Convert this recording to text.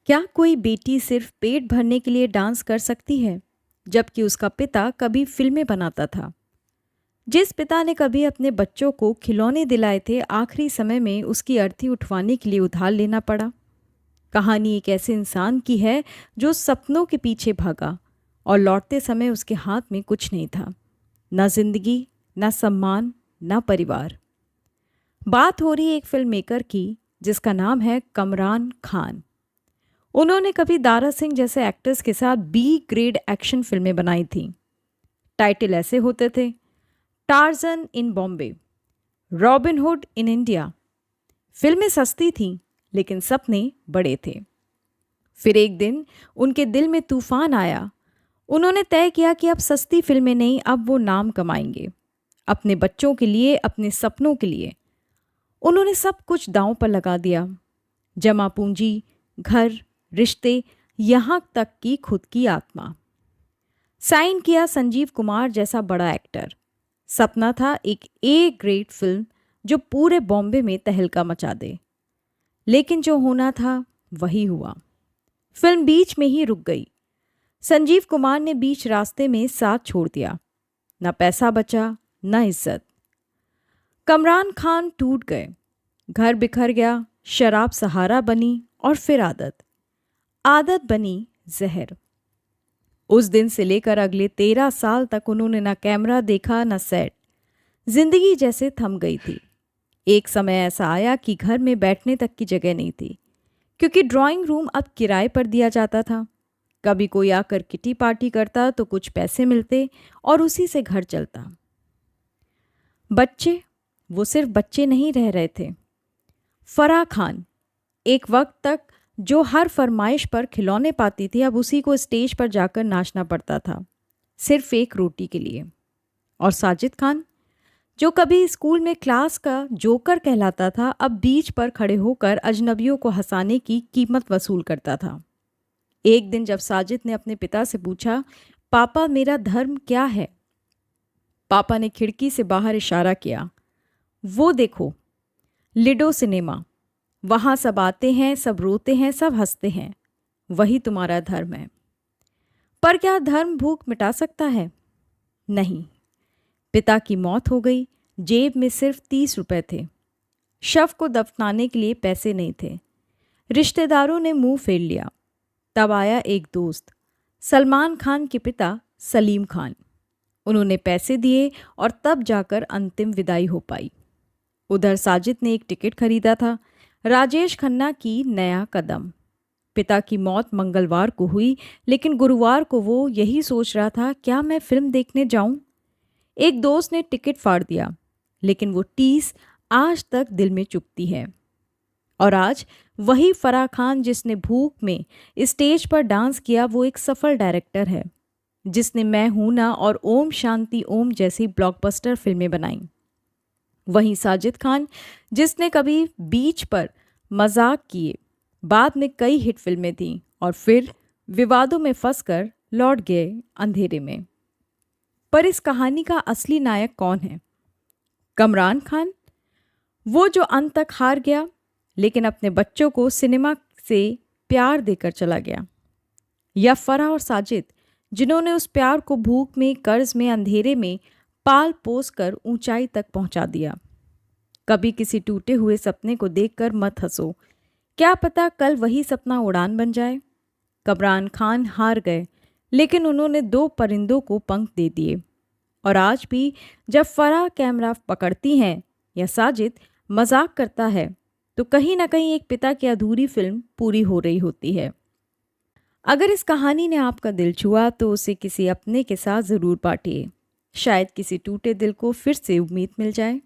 क्या कोई बेटी सिर्फ पेट भरने के लिए डांस कर सकती है, जबकि उसका पिता कभी फिल्में बनाता था? जिस पिता ने कभी अपने बच्चों को खिलौने दिलाए थे, आखिरी समय में उसकी अर्थी उठवाने के लिए उधार लेना पड़ा। कहानी एक ऐसे इंसान की है जो सपनों के पीछे भागा और लौटते समय उसके हाथ में कुछ नहीं था, ना जिंदगी, ना सम्मान, ना परिवार। बात हो रही है एक फिल्म मेकर की जिसका नाम है कमरान खान। उन्होंने कभी दारा सिंह जैसे एक्टर्स के साथ बी ग्रेड एक्शन फिल्में बनाई थीं। टाइटल ऐसे होते थे: torsion in Bombay, robin hood in India. फिल्में सस्ती थीं, लेकिन सपने बड़े थे। फिर एक दिन उनके दिल में तूफान आया। उन्होंने तय किया कि अब सस्ती फिल्में नहीं, अब वो नाम कमाएंगे, अपने बच्चों के लिए, अपने सपनों के लिए। उन्होंने सब कुछ दांव पर लगा दिया: जमा पूंजी, घर, रिश्ते, यहाँ तक कि खुद की आत्मा। साइन किया संजीव कुमार जैसा बड़ा एक्टर। सपना था एक ए ग्रेड फिल्म जो पूरे बॉम्बे में तहलका मचा दे। लेकिन जो होना था वही हुआ। फिल्म बीच में ही रुक गई। संजीव कुमार ने बीच रास्ते में साथ छोड़ दिया। ना पैसा बचा, ना इज्जत। कमरान खान टूट गए। घर बिखर गया, शराब सहारा बनी और फिर आदत। आदत बनी जहर। उस दिन से लेकर अगले 13 साल तक उन्होंने ना कैमरा देखा, ना सेट। जिंदगी जैसे थम गई थी। एक समय ऐसा आया कि घर में बैठने तक की जगह नहीं थी, क्योंकि ड्राइंग रूम अब किराए पर दिया जाता था। कभी कोई आकर किटी पार्टी करता तो कुछ पैसे मिलते और उसी से घर चलता। बच्चे, वो सिर्फ बच्चे नहीं रह रहे थे। फराह खान, एक वक्त तक जो हर फरमाइश पर खिलौने पाती थी, अब उसी को स्टेज पर जाकर नाचना पड़ता था, सिर्फ एक रोटी के लिए। और साजिद खान, जो कभी स्कूल में क्लास का जोकर कहलाता था, अब बीच पर खड़े होकर अजनबियों को हंसाने की कीमत वसूल करता था। एक दिन जब साजिद ने अपने पिता से पूछा, पापा मेरा धर्म क्या है, पापा ने खिड़की से बाहर इशारा किया, वो देखो, लिडो सिनेमा, वहाँ सब आते हैं, सब रोते हैं, सब हंसते हैं, वही तुम्हारा धर्म है। पर क्या धर्म भूख मिटा सकता है? नहीं। पिता की मौत हो गई। जेब में सिर्फ 30 रुपए थे। शव को दफनाने के लिए पैसे नहीं थे। रिश्तेदारों ने मुंह फेर लिया। तब आया एक दोस्त, सलमान खान के पिता सलीम खान। उन्होंने पैसे दिए और तब जाकर अंतिम विदाई हो पाई। उधर साजिद ने एक टिकट खरीदा था, राजेश खन्ना की नया कदम। पिता की मौत मंगलवार को हुई, लेकिन गुरुवार को वो यही सोच रहा था, क्या मैं फिल्म देखने जाऊं? एक दोस्त ने टिकट फाड़ दिया, लेकिन वो टीस आज तक दिल में चुभती है। और आज वही फराह खान जिसने भूख में स्टेज पर डांस किया, वो एक सफल डायरेक्टर है, जिसने मैं हूं ना और ओम शांति ओम जैसी ब्लॉकबस्टर फिल्में बनाई। वहीं साजिद खान, जिसने कभी बीच पर मजाक किए, बाद में कई हिट फिल्में थीं और फिर विवादों में फंसकर लौट गए अंधेरे में। पर इस कहानी का असली नायक कौन है? कमरान खान, वो जो अंत तक हार गया, लेकिन अपने बच्चों को सिनेमा से प्यार देकर चला गया? या फराह और साजिद, जिन्होंने उस प्यार को भूख में, कर्ज में, अंधेरे में पाल पोस कर ऊंचाई तक पहुंचा दिया? कभी किसी टूटे हुए सपने को देखकर मत हंसो, क्या पता कल वही सपना उड़ान बन जाए। कमरान खान हार गए, लेकिन उन्होंने 2 परिंदों को पंख दे दिए। और आज भी जब फराह कैमरा पकड़ती हैं या साजिद मजाक करता है, तो कहीं ना कहीं एक पिता की अधूरी फिल्म पूरी हो रही होती है। अगर इस कहानी ने आपका दिल छुआ तो उसे किसी अपने के साथ ज़रूर बांटिए। शायद किसी टूटे दिल को फिर से उम्मीद मिल जाए।